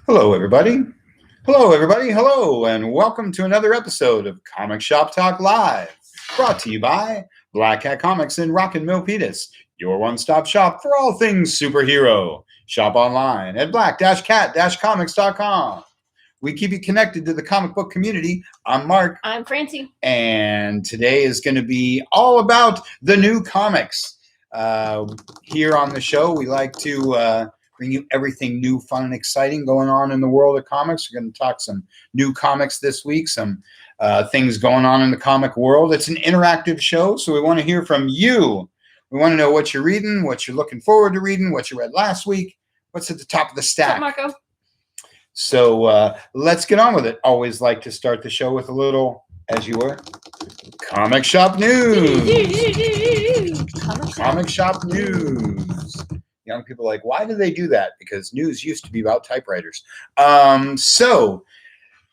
Hello, everybody. Hello, everybody. Hello, and welcome to another episode of Comic Shop Talk Live, brought to you by Black Cat Comics in Rockin' Milpitas, your one-stop shop for all things superhero. Shop online at black-cat-comics.com. We keep you connected to the comic book community. I'm Mark. I'm Francie. And today is going to be all about the new comics. Here on the show, we like to bring you everything new, fun, and exciting going on in the world of comics. We're going to talk some new comics this week, some things going on in the comic world. It's an interactive show, so we want to hear from you. We want to know what you're reading, what you're looking forward to reading, what you read last week, what's at the top of the stack. What's up, Marco? So let's get on with it. Always like to start the show with a little, as you were, comic shop news. Comic shop news. Young people are like, why do they do that? Because news used to be about typewriters. So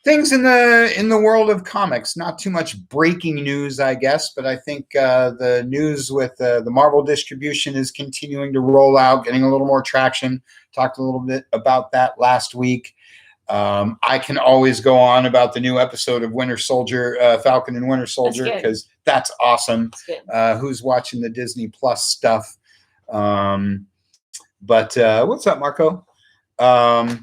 things in the world of comics, not too much breaking news, I guess, but I think the news with the Marvel distribution is continuing to roll out, getting a little more traction. Talked a little bit about that last week. I can always go on about the new episode of Winter Soldier, Falcon and Winter Soldier, because that's awesome. Who's watching the Disney Plus stuff? But what's up, Marco? I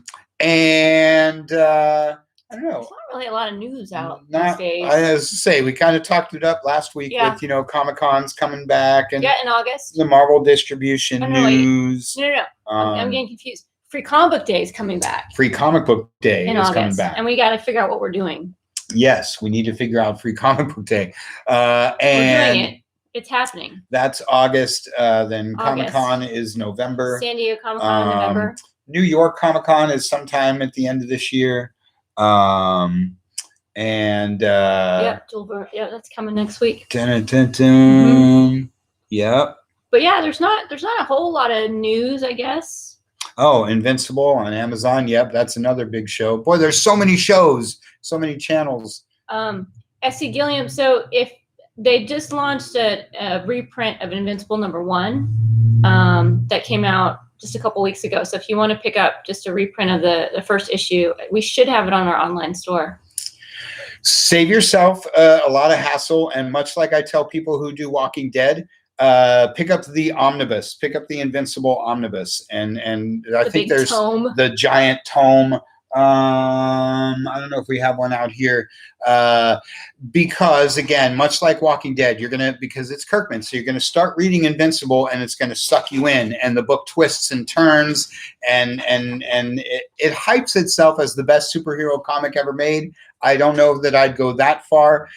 don't know. There's not really a lot of news out these days. I was to say, we kind of talked it up last week with, Comic-Cons coming back. And in August. The Marvel distribution news. No. I'm getting confused. Free Comic Book Day is coming back. Free Comic Book Day is August. Coming back. And we got to figure out what we're doing. Yes, we need to figure out Free Comic Book Day. We're doing it. It's happening. That's August. Then Comic-Con is November. San Diego Comic-Con in November. New York Comic-Con is sometime at the end of this year. Yep, that's coming next week. Yep. But yeah, there's not a whole lot of news, I guess. Oh, Invincible on Amazon. Yep, that's another big show. Boy, there's so many shows, so many channels. S.C. Gilliam. So if they just launched a reprint of Invincible #1 that came out just a couple weeks ago. So if you want to pick up just a reprint of the first issue, we should have it on our online store. Save yourself a lot of hassle, and much like I tell people who do Walking Dead, pick up the omnibus, pick up the Invincible omnibus, and I think there's the giant tome. I don't know if we have one out here, because again, much like Walking Dead, because it's Kirkman, so you're gonna start reading Invincible, and it's gonna suck you in, and the book twists and turns, and it hypes itself as the best superhero comic ever made. I don't know that I'd go that far,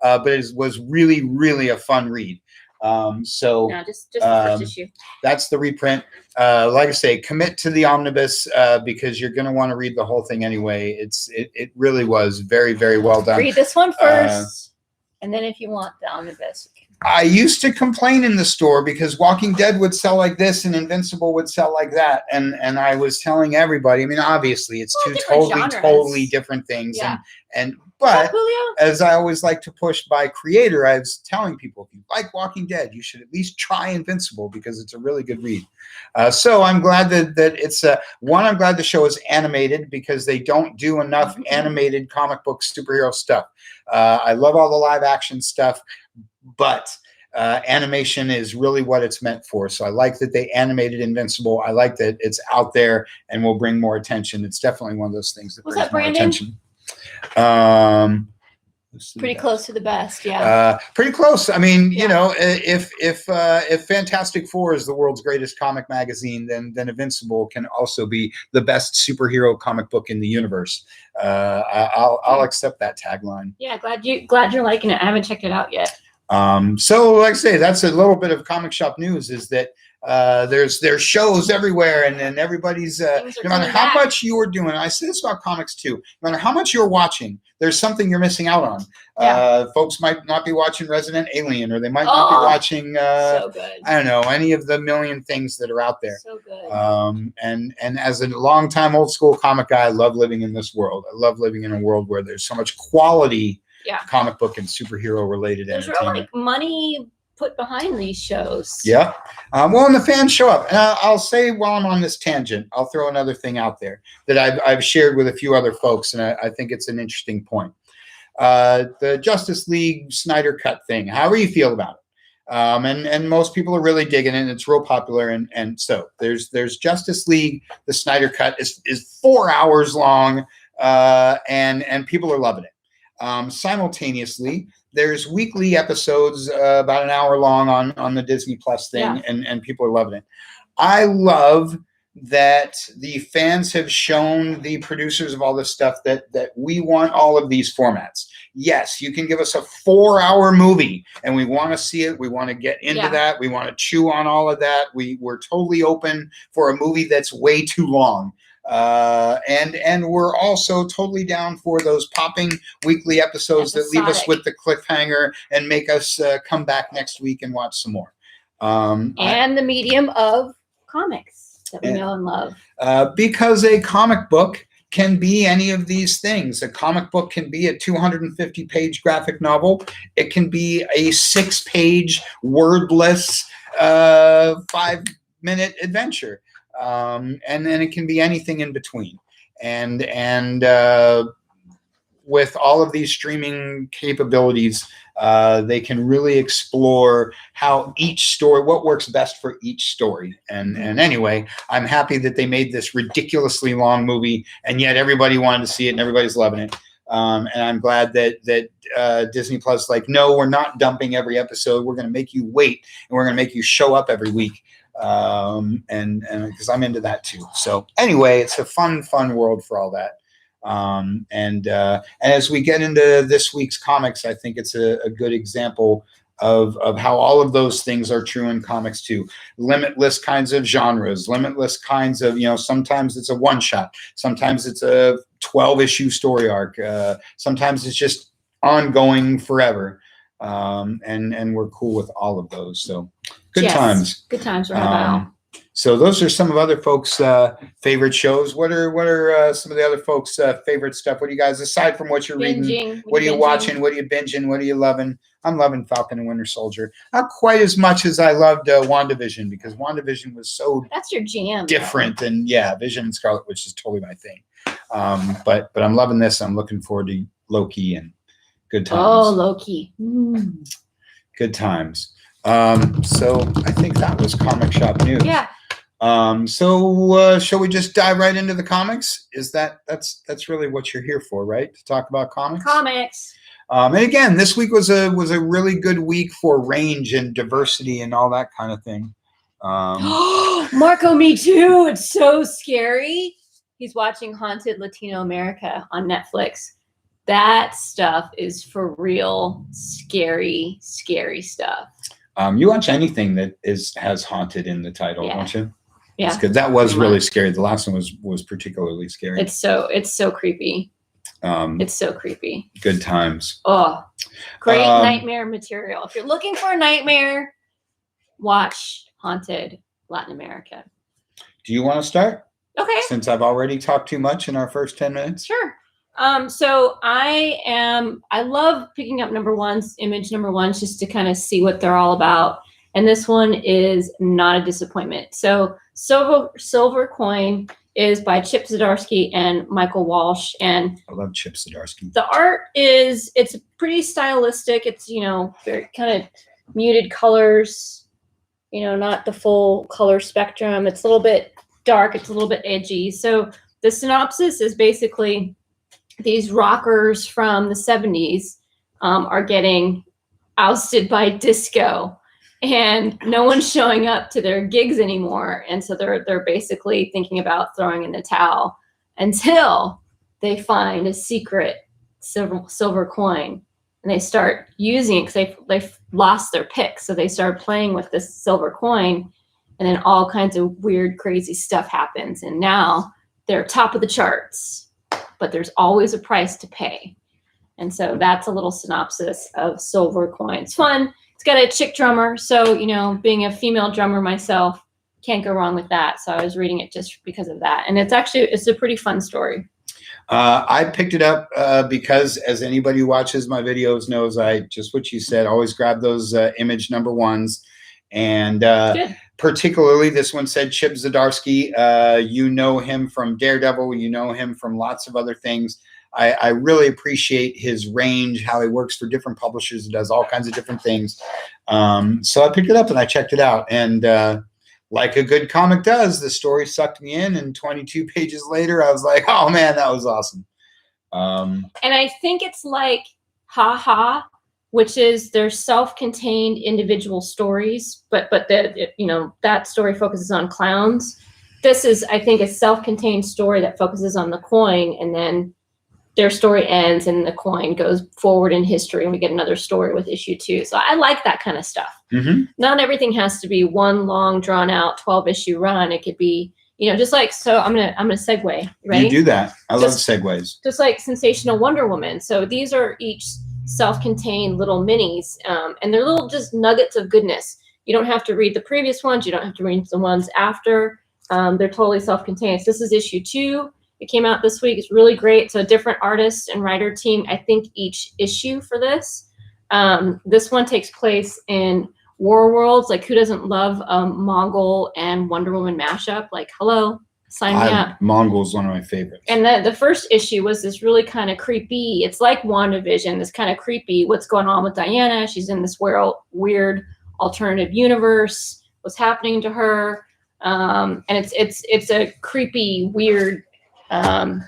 but it was really, really a fun read. Just the first issue. That's the reprint. Like I say, commit to the omnibus because you're going to want to read the whole thing anyway. It really was very, very well done. Read this one first, and then if you want the omnibus. I used to complain in the store because Walking Dead would sell like this and Invincible would sell like that, and I was telling everybody. I mean, obviously, it's two totally different things, But as I always like to push by creator, I was telling people, if you like Walking Dead, you should at least try Invincible because it's a really good read. So I'm glad that it's I'm glad the show is animated because they don't do enough animated comic book superhero stuff. I love all the live action stuff, but animation is really what it's meant for. So I like that they animated Invincible. I like that it's out there and will bring more attention. It's definitely one of those things that brings more attention. Pretty close to the best, yeah. Pretty close. I mean, if Fantastic Four is the world's greatest comic magazine, then Invincible can also be the best superhero comic book in the universe. I'll accept that tagline. Yeah, glad you're liking it. I haven't checked it out yet. So like I say, that's a little bit of comic shop news, is that there's shows everywhere, and then everybody's no matter how much you're doing, I say this about comics too, no matter how much you're watching, there's something you're missing out on. Folks might not be watching Resident Alien, or they might not be watching so good. I don't know, any of the million things that are out there. So good. And as a longtime old school comic guy, I love living in this world. I love living in a world where there's so much quality comic book and superhero related entertainment. There's real money put behind these shows. Yeah. Well, and the fans show up. And I'll say while I'm on this tangent, I'll throw another thing out there that I've shared with a few other folks, and I think it's an interesting point. The Justice League Snyder Cut thing. However you feel about it. And most people are really digging it, and it's real popular. And so there's Justice League, the Snyder Cut is 4 hours long, and people are loving it. Simultaneously, there's weekly episodes about an hour long on the Disney Plus thing, Yeah. and people are loving it. I love that the fans have shown the producers of all this stuff that we want all of these formats. Yes, you can give us a 4-hour movie, and we want to see it. We want to get into that. We want to chew on all of that. We're totally open for a movie that's way too long. And we're also totally down for those popping weekly episodes that leave us with the cliffhanger and make us come back next week and watch some more. And the medium of comics that we know and love. Because a comic book can be any of these things. A comic book can be a 250-page graphic novel. It can be a 6-page wordless 5-minute adventure. And then it can be anything in between. And with all of these streaming capabilities, they can really explore how each story, what works best for each story. And anyway, I'm happy that they made this ridiculously long movie, and yet everybody wanted to see it and everybody's loving it. And I'm glad that Disney Plus is like, no, we're not dumping every episode. We're going to make you wait, and we're going to make you show up every week. And because I'm into that too. So anyway, it's a fun world for all that. And as we get into this week's comics, I think it's a good example of how all of those things are true in comics too. Limitless kinds of genres, limitless kinds of, sometimes it's a one-shot, sometimes it's a 12-issue story arc, sometimes it's just ongoing forever. And we're cool with all of those. So good times. Good times. Right so those are some of other folks' favorite shows. What are some of the other folks' favorite stuff? What do you guys, aside from what you're reading, what are you watching? What are you binging? What are you loving? I'm loving Falcon and Winter Soldier. Not quite as much as I loved WandaVision, because WandaVision was so that's your jam. Different. And yeah, Vision and Scarlet Witch is totally my thing. But I'm loving this. I'm looking forward to Loki and good times. Oh, Loki. Good times. So I think that was Comic Shop News. Yeah. So shall we just dive right into the comics? That's really what you're here for, right? To talk about comics? Comics. And again, this week was a really good week for range and diversity and all that kind of thing. Marco, me too. It's so scary. He's watching Haunted Latino America on Netflix. That stuff is for real scary stuff. You watch anything that has haunted in the title, don't you? Yeah. Because that was really scary. The last one was particularly scary. It's so creepy. It's so creepy. Good times. Oh, great nightmare material. If you're looking for a nightmare, watch Haunted Latin America. Do you want to start? Okay. Since I've already talked too much in our first 10 minutes. Sure. So I love picking up image number ones, just to kind of see what they're all about. And this one is not a disappointment. So Silver Coin is by Chip Zdarsky and Michael Walsh. And I love Chip Zdarsky. The art it's pretty stylistic. It's, very kind of muted colors, not the full color spectrum. It's a little bit dark. It's a little bit edgy. So the synopsis is basically these rockers from the 70s are getting ousted by disco, and no one's showing up to their gigs anymore. And so they're basically thinking about throwing in the towel until they find a secret silver coin, and they start using it because they've lost their pick. So they start playing with this silver coin, and then all kinds of weird, crazy stuff happens. And now they're top of the charts, but there's always a price to pay. And so that's a little synopsis of Silver Coin. It's fun. It's got a chick drummer. So, being a female drummer myself, can't go wrong with that. So I was reading it just because of that. And it's a pretty fun story. I picked it up because, as anybody who watches my videos knows, I just what you said, always grab those Image #1s. And particularly this one said Chip Zdarsky. You know him from Daredevil. You know him from lots of other things. I really appreciate his range, how he works for different publishers and does all kinds of different things. So I picked it up and I checked it out. And like a good comic does, the story sucked me in. And 22 pages later, I was like, oh, man, that was awesome. And I think it's like Ha Ha, which is their self-contained individual stories. But that story focuses on clowns. This is, I think, a self-contained story that focuses on the coin, and then their story ends and the coin goes forward in history and we get another story with issue 2. So I like that kind of stuff. Not everything has to be one long drawn out 12-issue run. It could be, just like, so I'm going to segue. You ready? You do that. I love segues. Just like Sensational Wonder Woman. So these are each self-contained little minis, and they're little just nuggets of goodness. You don't have to read the previous ones. You don't have to read the ones after. They're totally self-contained. So this is issue 2. It came out this week. It's really great. So a different artist and writer team, I think, each issue for this. This one takes place in War Worlds. Like, who doesn't love a Mongol and Wonder Woman mashup? Like, hello, sign me up. Mongol's one of my favorites. And the first issue was this really kind of creepy. It's like WandaVision, this kind of creepy, what's going on with Diana? She's in this weird alternative universe. What's happening to her? And it's a creepy, weird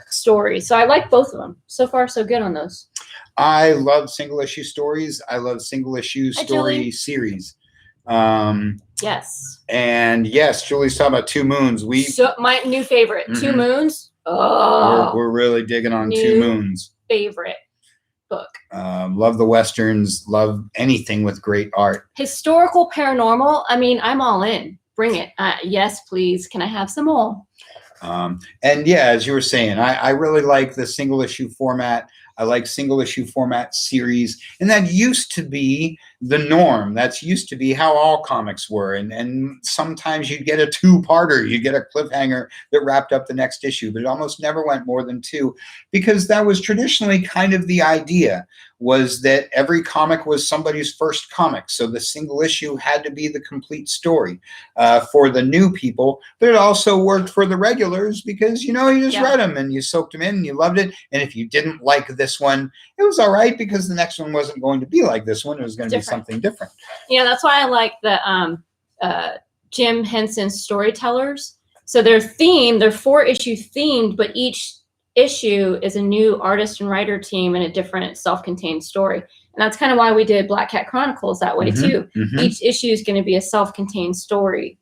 story. So I like both of them. So far, so good on those. I love single issue stories. I love single issue story series. Yes. And yes, Julie's talking about Two Moons. My new favorite, Two Moons. Oh, we're really digging on Two Moons. Favorite book. Love the Westerns. Love anything with great art. Historical paranormal. I mean, I'm all in. Bring it. Yes, please. Can I have some more? And yeah, as you were saying, I really like the single issue format. I like single issue format series. And that used to be the norm. That's used to be how all comics were. And sometimes you'd get a 2-parter. You'd get a cliffhanger that wrapped up the next issue. But it almost never went more than 2, because that was traditionally kind of the idea, was that every comic was somebody's first comic. So the single issue had to be the complete story for the new people. But it also worked for the regulars because, you just read them and you soaked them in and you loved it. And if you didn't like this one, it was all right, because the next one wasn't going to be like this one. It was going to be something different. That's why I like the Jim Henson Storytellers. So they're 4-issue themed, but each issue is a new artist and writer team and a different self-contained story. And that's kind of why we did Black Cat Chronicles that way too. Each issue is going to be a self-contained story,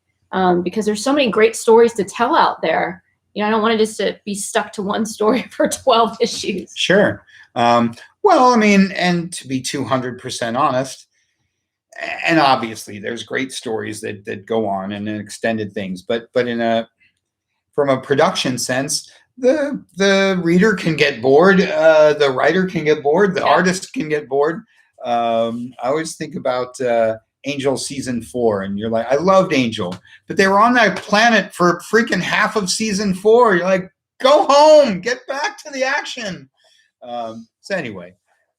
because there's so many great stories to tell out there. I don't want to just be stuck to one story for 12 issues. Sure. Well, I mean, and to be 200% honest, and obviously there's great stories that go on and extended things, but from a production sense, the reader can get bored, the writer can get bored, the artist can get bored. I always think about Angel season 4, and you're like, I loved Angel, but they were on that planet for freaking half of season 4. You're like, go home, get back to the action. So anyway,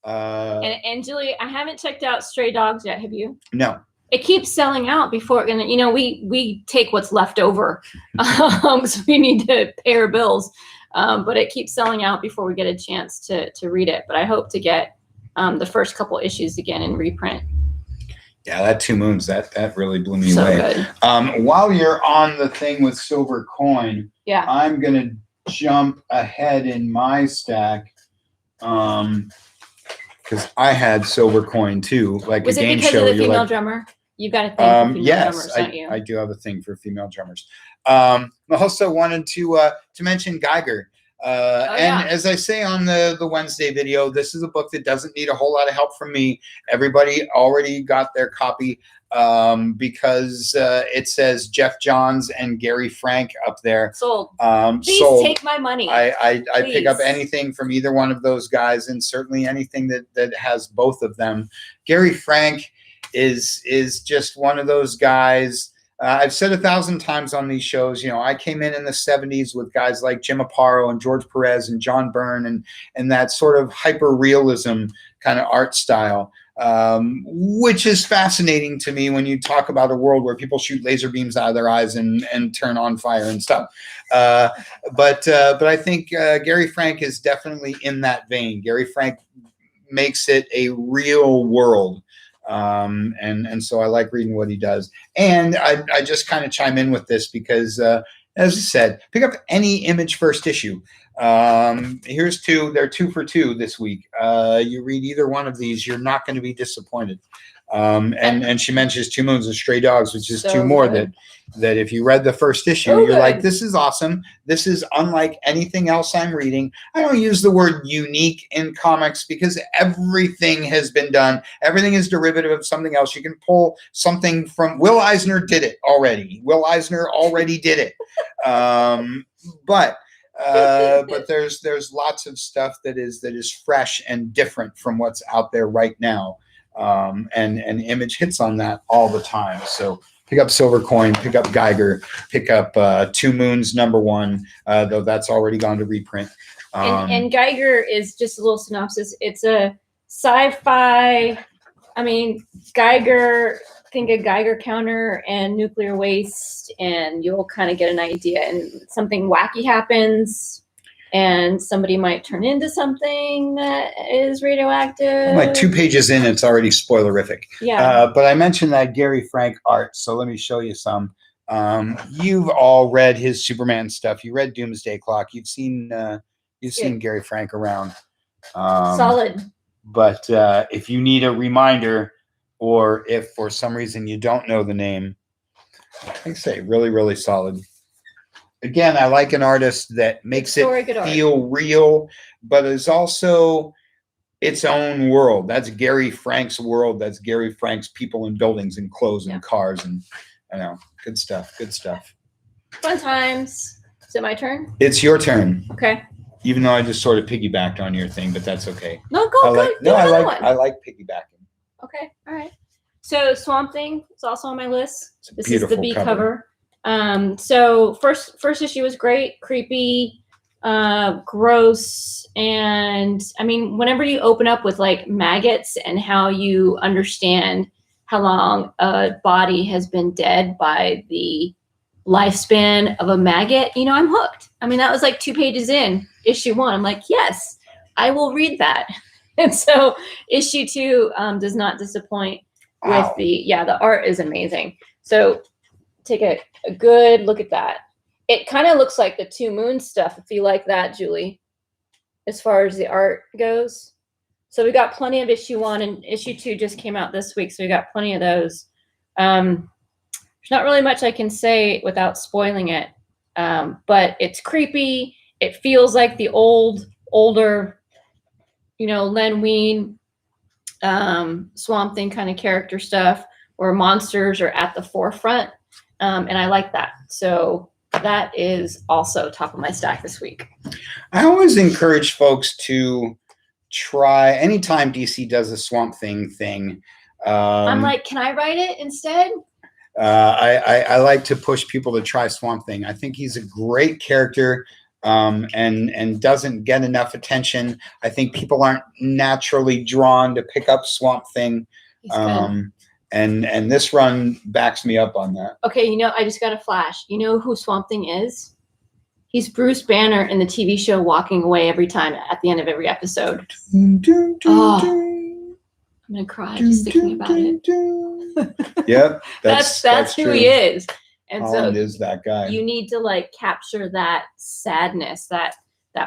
and Julie, I haven't checked out Stray Dogs yet. Have you? No. It keeps selling out before we take what's left over, because we need to pay our bills. But it keeps selling out before we get a chance to read it. But I hope to get the first couple issues again in reprint. Yeah, that Two Moons, that really blew me away. Good. While you're on the thing with Silver Coin, I'm gonna jump ahead in my stack, because I had Silver Coin too, like was a game it because show. Of the female drummer? You got a thing for female drummers, don't you? I do have a thing for female drummers. I also wanted to mention Geiger. And as I say on the Wednesday video, this is a book that doesn't need a whole lot of help from me. Everybody already got their copy, because it says Jeff Johns and Gary Frank up there. Sold. Please take my money. I pick up anything from either one of those guys, and certainly anything that has both of them. Gary Frank is just one of those guys. I've said 1,000 times on these shows, I came in the 70s with guys like Jim Aparo and George Perez and John Byrne and that sort of hyper realism kind of art style, which is fascinating to me when you talk about a world where people shoot laser beams out of their eyes and turn on fire and stuff. But I think Gary Frank is definitely in that vein. Gary Frank makes it a real world. And so I like reading what he does. And I just kind of chime in with this because, as I said, pick up any Image first issue. Here's two. They're 2 for 2 this week. You read either one of these, you're not going to be disappointed. And she mentions Two Moons and Stray Dogs, which is so 2 more that if you read the first issue, you're like, this is awesome. This is unlike anything else I'm reading. I don't use the word unique in comics because everything has been done. Everything is derivative of something else. You can pull something from Will Eisner did it already. Will Eisner already did it. But there's lots of stuff that is fresh and different from what's out there right now. And Image hits on that all the time. So pick up Silver Coin, pick up Geiger, pick up 2 Moons #1, though that's already gone to reprint. And Geiger is just a little synopsis. It's a sci-fi. I mean, Geiger. Think a Geiger counter and nuclear waste, and you'll kind of get an idea. And something wacky happens. And somebody might turn into something that is radioactive. Like 2 pages in, it's already spoilerific. Yeah. But I mentioned that Gary Frank art, so let me show you some. You've all read his Superman stuff. You read Doomsday Clock. You've seen Gary Frank around. Solid. But if you need a reminder, or if for some reason you don't know the name, I say really, really solid. Again, I like an artist that makes it feel real, but is also its own world. That's Gary Frank's world. That's Gary Frank's people and buildings and clothes and cars and good stuff. Good stuff. Fun times. Is it my turn? It's your turn. Okay. Even though I just sort of piggybacked on your thing, but that's okay. No, go. I like piggybacking. Okay. All right. So Swamp Thing is also on my list. This is the B cover. So first issue was great, creepy, gross, and I mean, whenever you open up with like maggots and how you understand how long a body has been dead by the lifespan of a maggot, I'm hooked. I mean, that was like 2 pages in issue 1. I'm like, yes, I will read that. And so issue 2 does not disappoint with the art is amazing. So take a good look at that. It kind of looks like the 2 Moons stuff, if you like that, Julie, as far as the art goes. So we got plenty of issue 1, and issue 2 just came out this week, so we got plenty of those. There's not really much I can say without spoiling it, but it's creepy. It feels like the older, Len Wein, Swamp Thing kind of character stuff, where monsters are at the forefront. And I like that. So that is also top of my stack this week. I always encourage folks to try, anytime DC does a Swamp Thing thing. I'm like, can I write it instead? I like to push people to try Swamp Thing. I think he's a great character. And doesn't get enough attention. I think people aren't naturally drawn to pick up Swamp Thing. And this run backs me up on that. Okay, I just got a flash. You know who Swamp Thing is? He's Bruce Banner in the TV show Walking Away every time at the end of every episode. I'm gonna cry just thinking about it. Yep, that's who he is. And Holland so is that guy. You need to like capture that sadness, that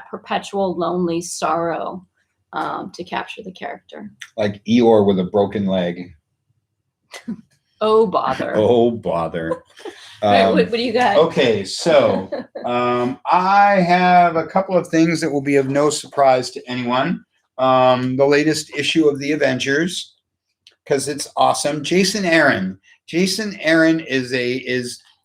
perpetual lonely sorrow, to capture the character. Like Eeyore with a broken leg. Oh bother. Oh bother. What do you got? Okay, so I have a couple of things that will be of no surprise to anyone. The latest issue of the Avengers, because it's awesome. Jason Aaron is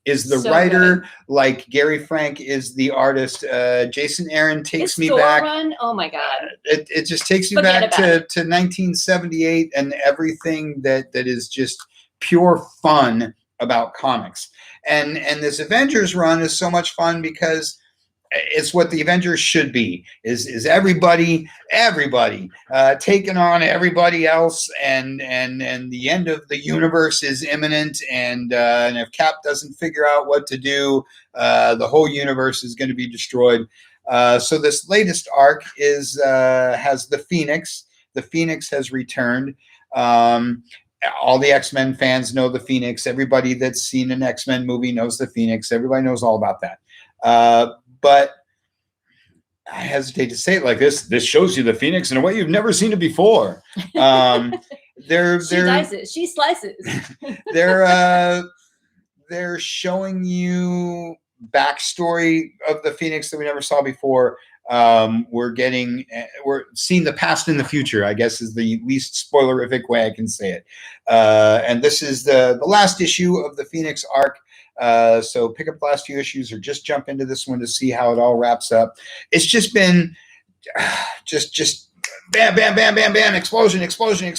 the so writer, good. Like Gary Frank is the artist. Jason Aaron takes me back. Run? Oh my God! It just takes me back to 1978 and everything that is just pure fun about comics. And this Avengers run is so much fun because it's what the Avengers should be, is everybody taking on everybody else, and the end of the universe is imminent, and if Cap doesn't figure out what to do, the whole universe is going to be destroyed. So this latest arc has the Phoenix. The Phoenix has returned. All the X-Men fans know the Phoenix. Everybody that's seen an X-Men movie knows the Phoenix. Everybody knows all about that. But I hesitate to say it like this. This shows you the Phoenix in a way you've never seen it before. She dices. She slices. They're showing you backstory of the Phoenix that we never saw before. We're seeing the past and the future, I guess, is the least spoilerific way I can say it. And this is the last issue of the Phoenix arc. So pick up the last few issues or just jump into this one to see how it all wraps up. It's just been just bam, bam, bam, bam, bam, explosion, revelation.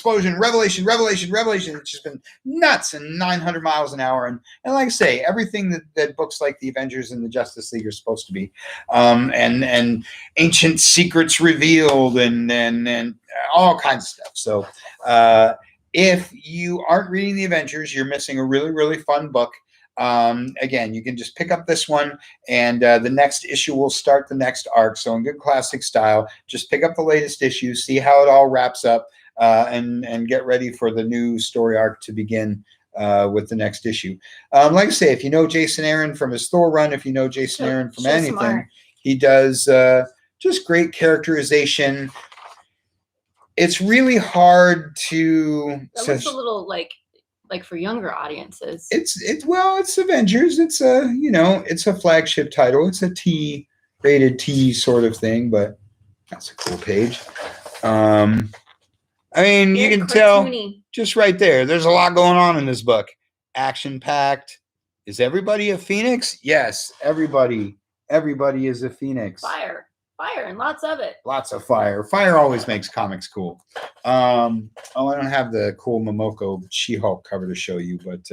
It's just been nuts and 900 miles an hour. And like I say, everything that books like the Avengers and the Justice League are supposed to be. And ancient secrets revealed and all kinds of stuff. So if you aren't reading the Avengers, you're missing a really, really fun book. Again, you can just pick up this one, and the next issue will start the next arc. So in good classic style, just pick up the latest issue, see how it all wraps up, and get ready for the new story arc to begin with the next issue. Like I say, if you know Jason Aaron from his Thor run, if you know Jason Aaron from anything, smart. He does just great characterization. It's really hard to... That looks a little like for younger audiences. It's Avengers. It's a flagship title. It's a rated T sort of thing, but that's a cool page. I mean, you can tell just right there. There's a lot going on in this book. Action packed. Is everybody a Phoenix? Yes, everybody is a Phoenix. Fire and lots of it. Lots of fire. Fire always makes comics cool. I don't have the cool Momoko She-Hulk cover to show you, but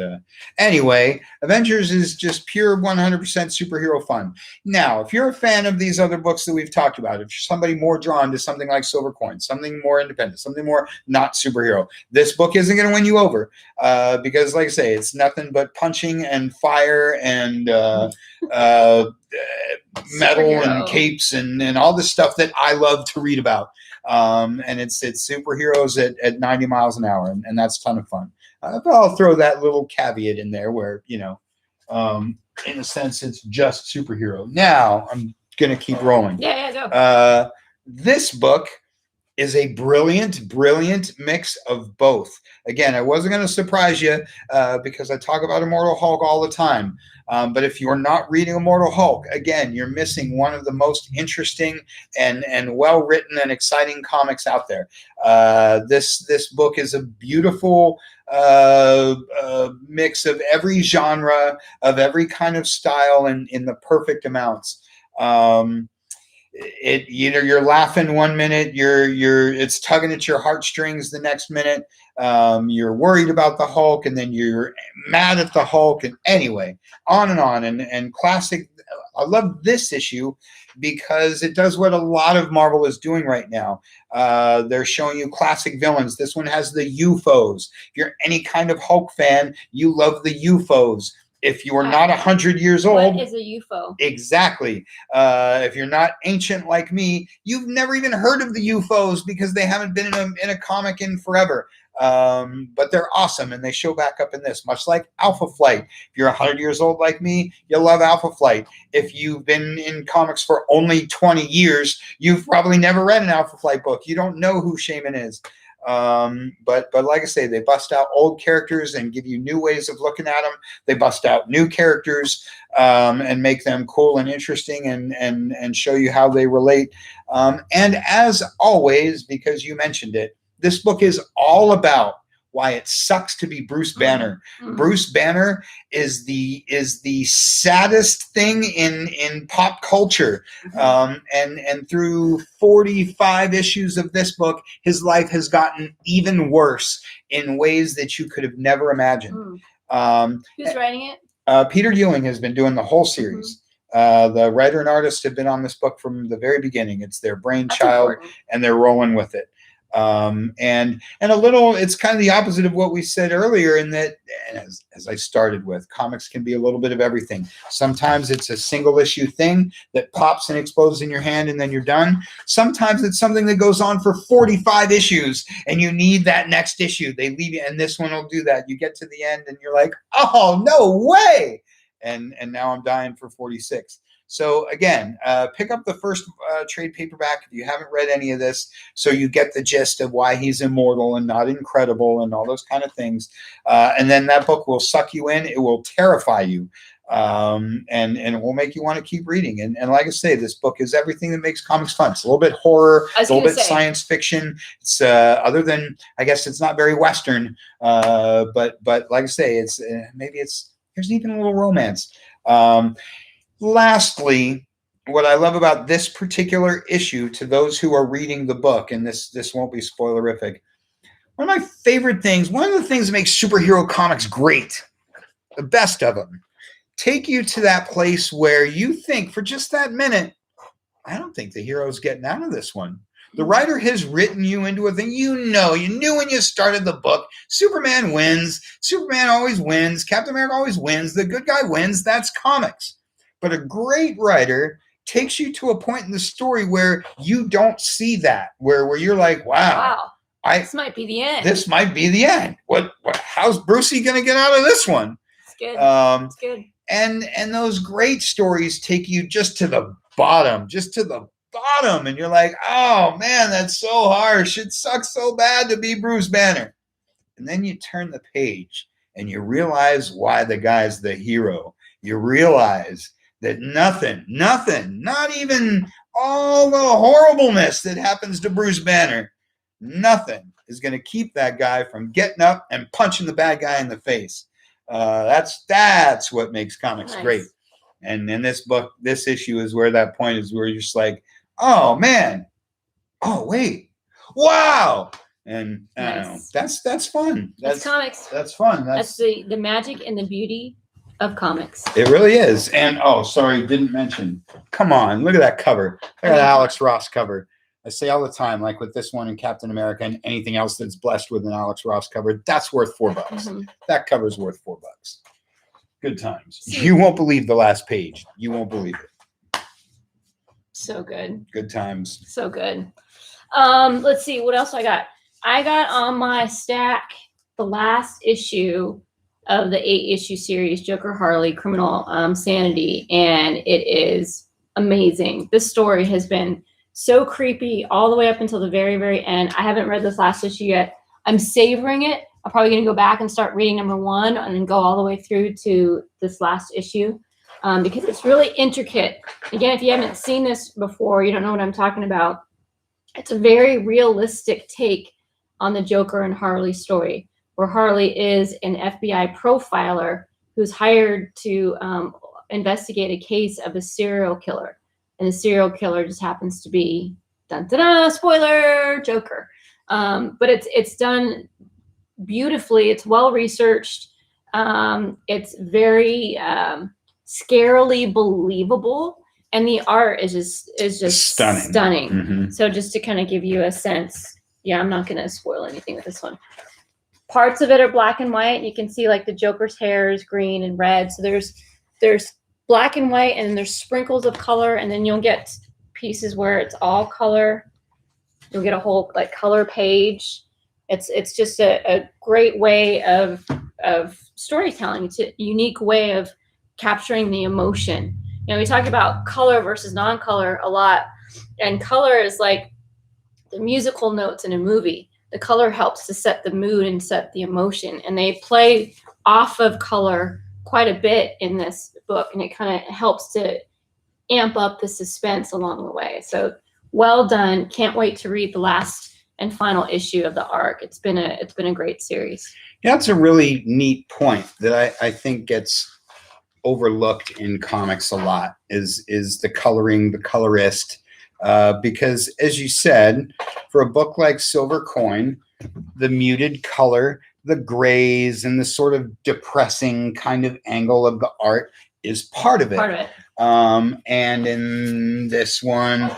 anyway, Avengers is just pure 100% superhero fun. Now, if you're a fan of these other books that we've talked about, if you're somebody more drawn to something like Silver Coin, something more independent, something more not superhero, this book isn't going to win you over because, like I say, it's nothing but punching and fire and metal and capes and all this stuff that I love to read about. And it's superheroes at 90 miles an hour, and that's a ton of fun. But I'll throw that little caveat in there where, in a sense, it's just superhero. Now, I'm going to keep rolling. Yeah, go. This book is a brilliant mix of both. Again, I wasn't going to surprise you because I talk about Immortal Hulk all the time. But if you're not reading Immortal Hulk, again, you're missing one of the most interesting and well-written and exciting comics out there. This book is a beautiful mix of every genre, of every kind of style in the perfect amounts. You're laughing one minute, it's tugging at your heartstrings the next minute. You're worried about the Hulk, and then you're mad at the Hulk, and anyway, on and classic. I love this issue because it does what a lot of Marvel is doing right now. They're showing you classic villains. This one has the UFOs. If you're any kind of Hulk fan, you love the UFOs. If you are not 100 years old... What is a UFO? Exactly. If you're not ancient like me, you've never even heard of the UFOs because they haven't been in a comic in forever. But they're awesome, and they show back up in this, much like Alpha Flight. If you're 100 years old like me, you'll love Alpha Flight. If you've been in comics for only 20 years, you've probably never read an Alpha Flight book. You don't know who Shaman is. But like I say, they bust out old characters and give you new ways of looking at them. They bust out new characters and make them cool and interesting and show you how they relate. And as always, because you mentioned it, this book is all about why it sucks to be Bruce Banner. Mm-hmm. Bruce Banner is the saddest thing in pop culture. Mm-hmm. And through 45 issues of this book, his life has gotten even worse in ways that you could have never imagined. Mm. Who's writing it? Peter Ewing has been doing the whole series. The writer and artist have been on this book from the very beginning. It's their brainchild, and they're rolling with it. And a little, it's kind of the opposite of what we said earlier, in that, and as I started with, comics can be a little bit of everything. Sometimes it's a single issue thing that pops and explodes in your hand and then you're done. Sometimes it's something that goes on for 45 issues and you need that next issue. They leave you, and this one will do that. You get to the end and you're like, oh, no way. And now I'm dying for 46. So again, pick up the first trade paperback if you haven't read any of this, so you get the gist of why he's immortal and not incredible and all those kind of things. And then that book will suck you in. It will terrify you. And it will make you want to keep reading. And like I say, this book is everything that makes comics fun. It's a little bit horror, a little bit science fiction. It's other than, I guess it's not very Western, but like I say, it's there's even a little romance. Lastly, what I love about this particular issue, to those who are reading the book, and this won't be spoilerific, one of my favorite things, one of the things that makes superhero comics great, the best of them, take you to that place where you think for just that minute, I don't think the hero's getting out of this one. The writer has written you into a thing. You knew when you started the book, Superman wins. Superman always wins. Captain America always wins. The good guy wins. That's comics. But a great writer takes you to a point in the story where you don't see that, where you're like, wow, this might be the end. This might be the end. What how's Brucey going to get out of this one? It's good. It's good. And those great stories take you just to the bottom, and you're like, oh man, that's so harsh. It sucks so bad to be Bruce Banner. And then you turn the page and you realize why the guy's the hero. You realize that nothing, not even all the horribleness that happens to Bruce Banner, nothing is going to keep that guy from getting up and punching the bad guy in the face. That's what makes comics great. And in this book, this issue is where that point is, where you're just like, oh man, oh wait, wow. And I don't know, that's fun. That's comics. That's fun. That's the magic and the beauty of comics. It really is. And didn't mention, come on, look at that cover. Look at that Alex Ross cover. I say all the time, like with this one and Captain America and anything else that's blessed with an Alex Ross cover, that's worth $4. That cover's worth $4. Good times. You won't believe the last page. You won't believe it. So good. Good times. So good. Let's see what else I got. I got on my stack the last issue of the 8-issue series, Joker Harley Criminal Sanity, and it is amazing. This story has been so creepy all the way up until the very, very end. I haven't read this last issue yet. I'm savoring it. I'm probably going to go back and start reading number 1 and then go all the way through to this last issue because it's really intricate. Again, if you haven't seen this before, you don't know what I'm talking about. It's a very realistic take on the Joker and Harley story, where Harley is an FBI profiler who's hired to investigate a case of a serial killer. And the serial killer just happens to be, dun, dun, dun, spoiler, Joker. But it's done beautifully. It's well researched. It's very scarily believable, and the art is just stunning. So just to kind of give you a sense, I'm not going to spoil anything with this one. Parts of it are black and white. You can see like the Joker's hair is green and red. So there's black and white, and then there's sprinkles of color, and then you'll get pieces where it's all color. You'll get a whole like color page. It's just a great way of storytelling. It's a unique way of capturing the emotion. We talk about color versus non-color a lot, and color is like the musical notes in a movie. The color helps to set the mood and set the emotion, and they play off of color quite a bit in this book, and it kind of helps to amp up the suspense along the way. So well done. Can't wait to read the last and final issue of the arc. It's been a great series. That's a really neat point that I think gets overlooked in comics a lot is the coloring, the colorist. Because as you said, for a book like Silver Coin, the muted color the grays and the sort of depressing kind of angle of the art is part of it. And in this one,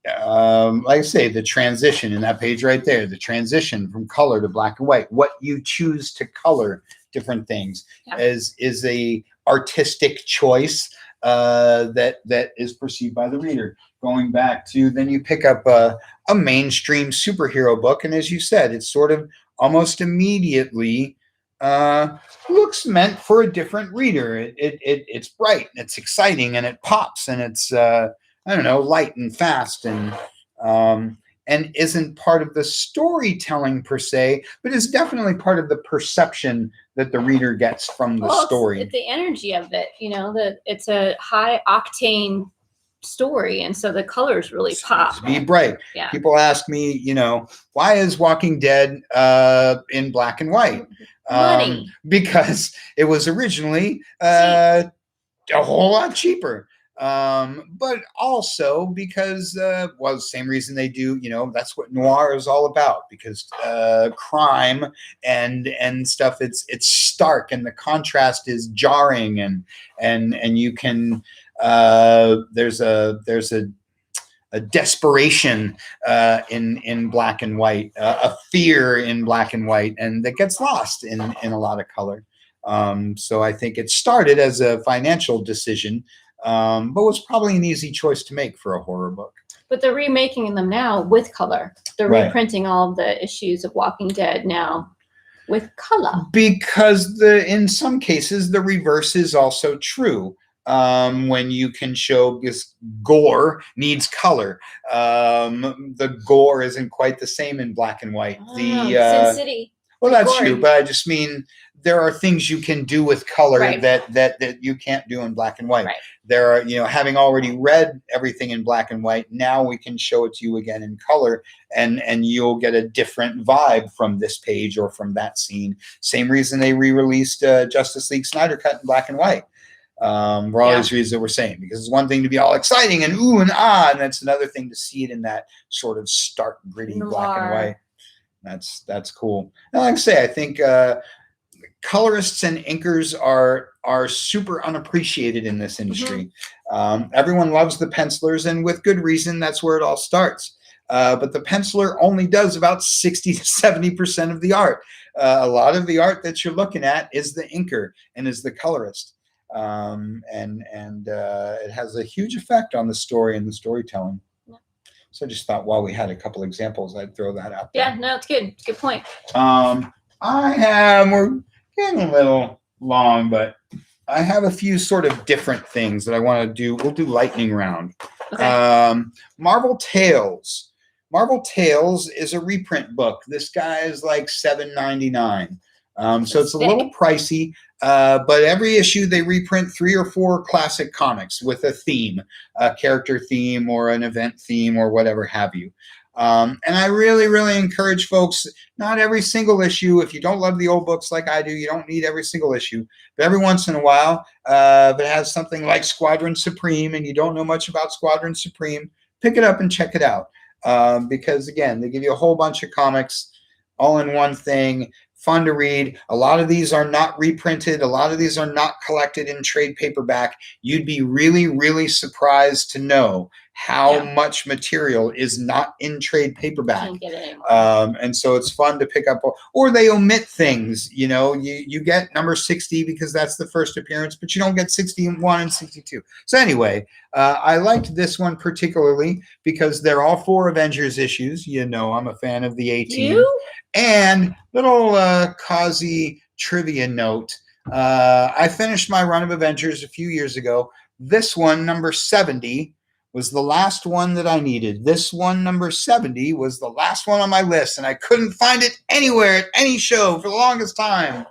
like I say, the transition in that page right there, the transition from color to black and white, what you choose to color different things is a artistic choice that is perceived by the reader. Going back to, then you pick up a mainstream superhero book, and as you said, it's sort of almost immediately looks meant for a different reader. It's bright, and it's exciting, and it pops, and it's I don't know, light and fast, and isn't part of the storytelling per se, but is definitely part of the perception that the reader gets from the story. It's the energy of it, you know, that it's a high octane story, and so the colors really pop. Be bright. Yeah. People ask me, you know, why is Walking Dead in black and white? Money. Because it was originally a whole lot cheaper. But also because, well, the same reason they do, you know, that's what noir is all about, because crime and stuff, it's stark, and the contrast is jarring, and you can there's a desperation in black and white, a fear in black and white, and that gets lost in a lot of color. So I think it started as a financial decision, but was probably an easy choice to make for a horror book. But they're remaking them now with color. They're reprinting all of the issues of Walking Dead now with color. Because in some cases, the reverse is also true. When you can show this gore needs color. The gore isn't quite the same in black and white. Sin City. Well, that's true, but I just mean there are things you can do with color that you can't do in black and white. There are, you know, having already read everything in black and white, now we can show it to you again in color, and you'll get a different vibe from this page or from that scene. Same reason they re-released Justice League Snyder Cut in black and white. For all these reasons that we're saying, because it's one thing to be all exciting and ooh and ah, and that's another thing to see it in that sort of stark, gritty black and white. That's cool. And like I say, I think colorists and inkers are super unappreciated in this industry. Everyone loves the pencilers, and with good reason. That's where it all starts. But the penciler only does about 60 to 70% of the art. A lot of the art that you're looking at is the inker and is the colorist. And it has a huge effect on the story and the storytelling. So I just thought while we had a couple examples, I'd throw that out there. Yeah, no, it's good. It's a good point. We're getting a little long, but I have a few sort of different things that I want to do. We'll do lightning round. Okay. Marvel Tales. Marvel Tales is a reprint book. This guy is like $7.99. So it's a little pricey, but every issue they reprint 3 or 4 classic comics with a theme, a character theme or an event theme or whatever have you. And I really, really encourage folks, not every single issue. If you don't love the old books like I do, you don't need every single issue. But every once in a while, if it has something like Squadron Supreme and you don't know much about Squadron Supreme, pick it up and check it out. Because, again, they give you a whole bunch of comics all in one thing. Fun to read. A lot of these are not reprinted. A lot of these are not collected in trade paperback. You'd be really, really surprised to know how much material is not in trade paperback. Can't get it anymore. And so it's fun to pick up, or they omit things. You know, you get number 60 because that's the first appearance, but you don't get 61 and 62. So anyway, I liked this one particularly because they're all 4 Avengers issues. You know, I'm a fan of the A-Team. And little Kazi trivia note. I finished my run of Avengers a few years ago. This one, number 70, was the last one that I needed. This one, number 70, was the last one on my list, and I couldn't find it anywhere at any show for the longest time.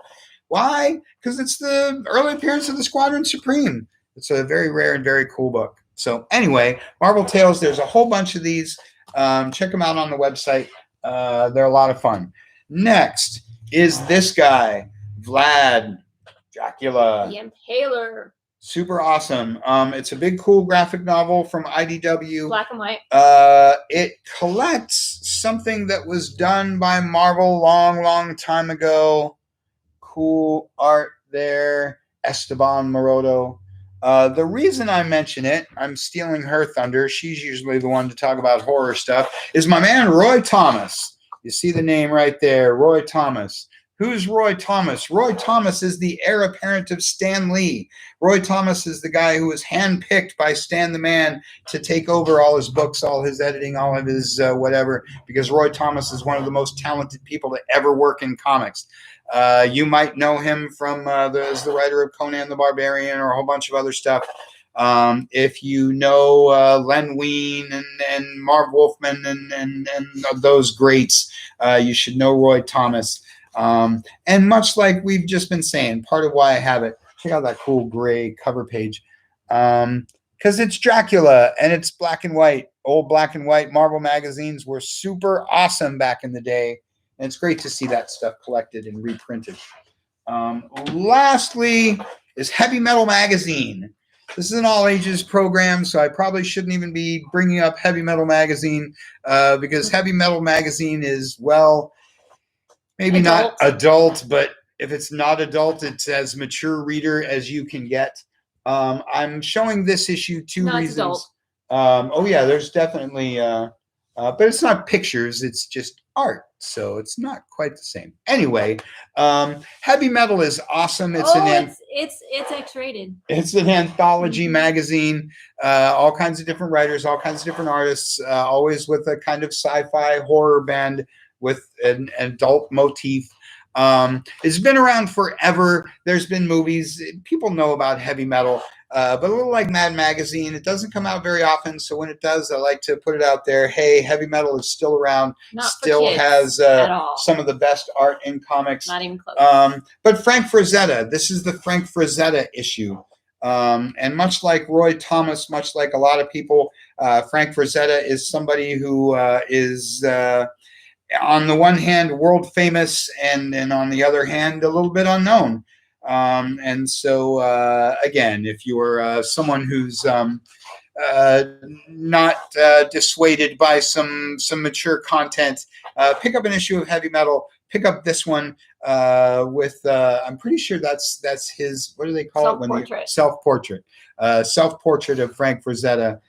Why? Because it's the early appearance of the Squadron Supreme. It's a very rare and very cool book. So anyway, Marvel Tales, there's a whole bunch of these. Check them out on the website. They're a lot of fun. Next is this guy, Vlad Dracula. The Impaler. Super awesome. It's a big, cool graphic novel from IDW. Black and white. It collects something that was done by Marvel long, long time ago. cool art there. Esteban Morodo. The reason I mention it, I'm stealing her thunder. She's usually the one to talk about horror stuff, is my man Roy Thomas. You see the name right there, Roy Thomas. Who's Roy Thomas? Roy Thomas is the heir apparent of Stan Lee. Roy Thomas is the guy who was handpicked by Stan the Man to take over all his books, all his editing, all of his whatever, because Roy Thomas is one of the most talented people to ever work in comics. You might know him from as the writer of Conan the Barbarian or a whole bunch of other stuff. If you know Len Wein and Marv Wolfman and those greats, you should know Roy Thomas. And much like we've just been saying, part of why I have it, check out that cool gray cover page, because it's Dracula and it's black and white. Old black and white Marvel magazines were super awesome back in the day, and it's great to see that stuff collected and reprinted. Lastly is Heavy Metal Magazine. This is an all-ages program, so I probably shouldn't even be bringing up Heavy Metal Magazine because Heavy Metal Magazine is, well, maybe not adult, but if it's not adult, it's as mature reader as you can get. I'm showing this issue two reasons. Oh yeah, there's definitely, but it's not pictures; it's just art, so it's not quite the same. Anyway, Heavy Metal is awesome. It's it's X-rated. It's an anthology magazine. All kinds of different writers, all kinds of different artists, always with a kind of sci-fi horror bend with an adult motif. It's been around forever. There's been movies. People know about Heavy Metal, but a little like Mad Magazine, it doesn't come out very often. So when it does, I like to put it out there. Hey, Heavy Metal is still around. Still has some of the best art in comics. Not even close. But Frank Frazetta, this is the Frank Frazetta issue. And much like Roy Thomas, much like a lot of people, Frank Frazetta is somebody who is... on the one hand, world famous, and on the other hand, a little bit unknown. And so, again, if you're someone who's not dissuaded by some mature content, pick up an issue of Heavy Metal. Pick up this one with, I'm pretty sure that's his, what do they call it? Self-portrait. Self-portrait of Frank Frazetta.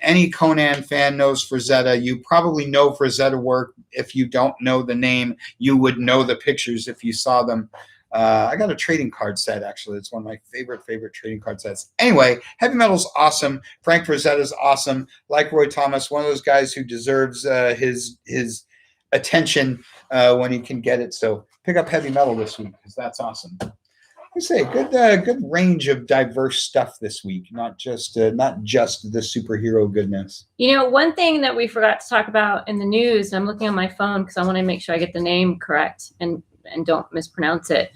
Any Conan fan knows Frazetta. You probably know Frazetta work. If you don't know the name, you would know the pictures if you saw them. I got a trading card set, actually. It's one of my favorite trading card sets. Anyway, Heavy Metal's awesome. Frank Frazetta's awesome. Like Roy Thomas, one of those guys who deserves his attention when he can get it. So pick up Heavy Metal this week because that's awesome. I say good range of diverse stuff this week, not just the superhero goodness. You know, one thing that we forgot to talk about in the news, I'm looking on my phone because I want to make sure I get the name correct and don't mispronounce it.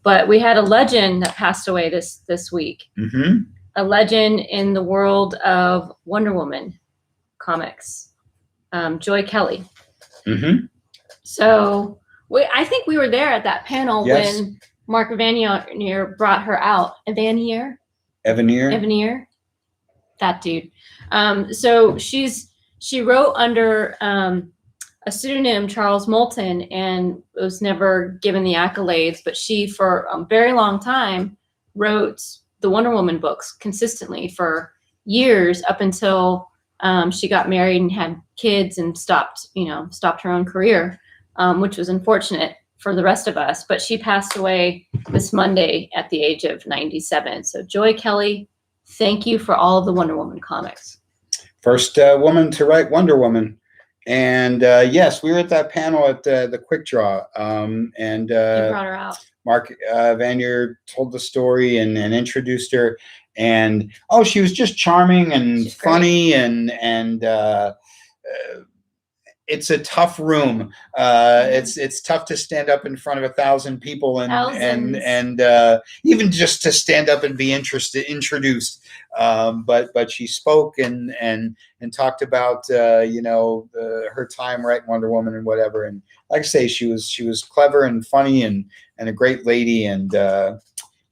But we had a legend that passed away this week. Mm-hmm. A legend in the world of Wonder Woman comics, Joy Kelly. Mm-hmm. So I think we were there at that panel when Mark Evanier brought her out. Evanier, that dude. So she wrote under a pseudonym, Charles Moulton, and was never given the accolades. But she, for a very long time, wrote the Wonder Woman books consistently for years up until she got married and had kids and stopped her own career, which was unfortunate for the rest of us. But she passed away this Monday at the age of 97. So Joy Kelly, thank you for all of the Wonder Woman comics. First woman to write Wonder Woman. And yes, we were at that panel at the Quick Draw. And you brought her out. Mark Vanier told the story and introduced her. And she was just charming and funny and it's a tough room. It's tough to stand up in front of 1,000 people and even just to stand up and be introduced. But she spoke and talked about her time writing Wonder Woman and whatever. And like I say, she was clever and funny and a great lady and a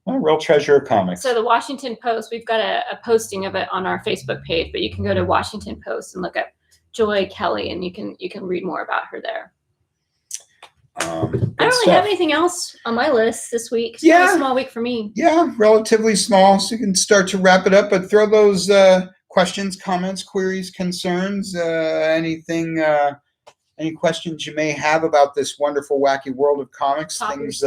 real treasure of comics. So the Washington Post, we've got a posting of it on our Facebook page, but you can go to Washington Post and look at Joy Kelly, and you can read more about her there. I don't really have anything else on my list this week. It's kind of a small week for me. Yeah, relatively small, so you can start to wrap it up. But throw those questions, comments, queries, concerns, anything, any questions you may have about this wonderful, wacky world of comics, things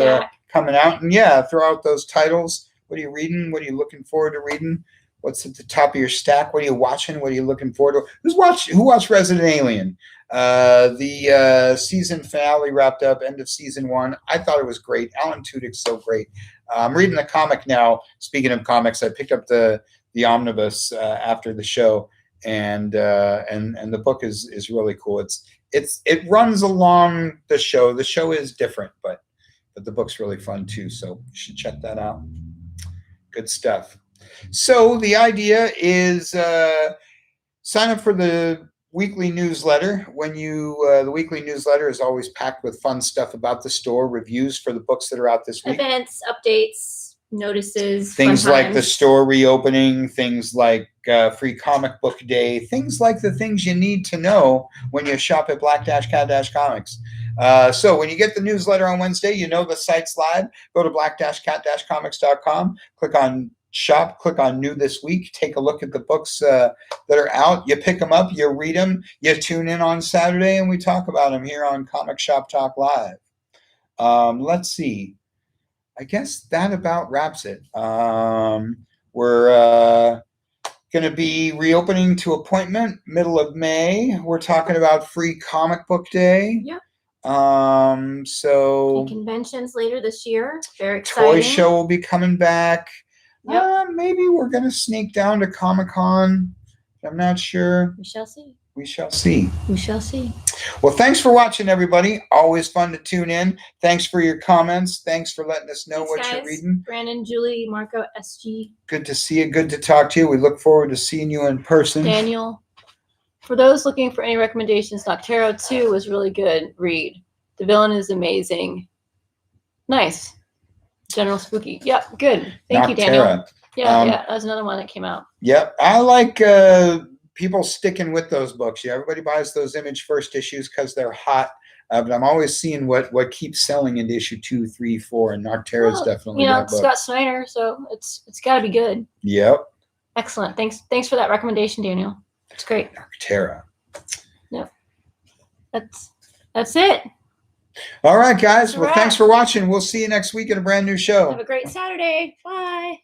coming out. And yeah, throw out those titles. What are you reading? What are you looking forward to reading? What's at the top of your stack? What are you watching? What are you looking forward to? Who watched Resident Alien? The season finale wrapped up, end of season 1. I thought it was great. Alan Tudyk's so great. I'm reading the comic now. Speaking of comics, I picked up the omnibus after the show, and the book is really cool. It runs along the show. The show is different, but the book's really fun too. So you should check that out. Good stuff. So the idea is sign up for the weekly newsletter. When the weekly newsletter is always packed with fun stuff about the store, reviews for the books that are out this week, events, updates, notices, things like the store reopening, things like free comic book day, things like the things you need to know when you shop at Black-Cat-Comics. So when you get the newsletter on Wednesday, you know the site's live. Go to black-cat-comics.com, click on shop, click on new this week, take a look at the books that are out. You pick them up, you read them, you tune in on Saturday, and we talk about them here on Comic Shop Talk Live. Let's see. I guess that about wraps it. We're going to be reopening to appointment middle of May. We're talking about free comic book day. Yep. So conventions later this year. Very exciting. Toy show will be coming back. Yep. Maybe we're going to sneak down to Comic-Con. I'm not sure. We shall see. We shall see. We shall see. Well, thanks for watching, everybody. Always fun to tune in. Thanks for your comments. Thanks for letting us know what you're reading. Brandon, Julie, Marco, SG. Good to see you. Good to talk to you. We look forward to seeing you in person. Daniel. For those looking for any recommendations, Noctero 2 was really good. Read. The villain is amazing. Nice. General Spooky. Yep, good. Thank you, Daniel. Yeah, that was another one that came out. Yep. I like people sticking with those books. Yeah, everybody buys those Image first issues because they're hot. But I'm always seeing what keeps selling into issue 2, 3, 4, and Noctera's definitely that book. Scott Snyder, so it's got to be good. Yep. Excellent. Thanks for that recommendation, Daniel. It's great. Noctera. Yep. That's it. All right, guys. Well, thanks for watching. We'll see you next week at a brand new show. Have a great Saturday. Bye.